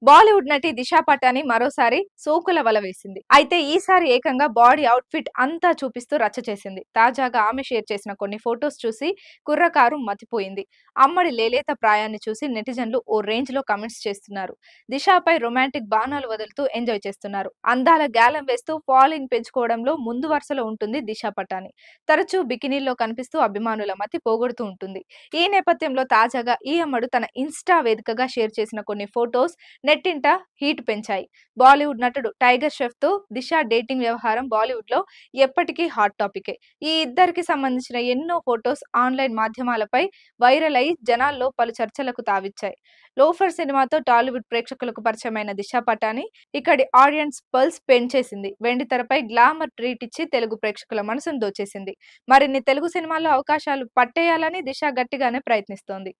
బాలీవుడ్ నటి దిశా పటాని మరోసారి సోకుల వల వేసింది. అయితే ఈసారి ఏకంగా బాడీ అవుట్‌ఫిట్ అంతా చూపిస్తూ రచ్చ చేసింది. తాజాగా ఆమె షేర్ చేసిన కొన్ని ఫోటోస్ చూసి కుర్రకారు మతిపోయింది. అమ్మడి లేలేత ప్రాయాన్ని చూసి నెటిజన్లు ఓ రేంజ్‌లో కామెంట్స్ చేస్తున్నారు. దిశాపై రొమాంటిక్ బాణాలు వదులుతూ ఎంజాయ్ చేస్తున్నారు. అందాల గ్యాలం వేస్తూ ఫాలోయింగ్ పెంచుకోవడంలో ముందు వరుసలో ఉంటుంది దిశా పటాని. తరచూ బికినీల్లో కనిపిస్తూ అభిమానుల మతి పోగొడుతూ ఉంటుంది. ఈ నేపథ్యంలో తాజాగా ఈ అమ్మడు తన ఇన్‌స్టా వేదికగా షేర్ చేసిన కొన్ని ఫోటోస్ నెట్టింట హీట్ పెంచాయి. బాలీవుడ్ నటుడు టైగర్ ష్రాఫ్‌తో దిశ డేటింగ్ వ్యవహారం బాలీవుడ్‌లో ఎప్పటికీ హాట్ టాపికే. ఈ ఇద్దరికి సంబంధించిన ఎన్నో ఫోటోస్ ఆన్‌లైన్ మాధ్యమాలపై వైరల్ అయి జనాల్లో పలు చర్చలకు తావిచ్చాయి. లోఫర్ సినిమాతో టాలీవుడ్ ప్రేక్షకులకు పరిచయమైన దిశా పటాని ఇక్కడి ఆడియన్స్ పల్స్ పెంచేసింది. వెండితెరపై గ్లామర్ ట్రీట్ ఇచ్చి తెలుగు ప్రేక్షకుల మనసును దోచేసింది. మరిన్ని తెలుగు సినిమాల్లో అవకాశాలు పట్టేయాలని దిశ గట్టిగానే ప్రయత్నిస్తోంది.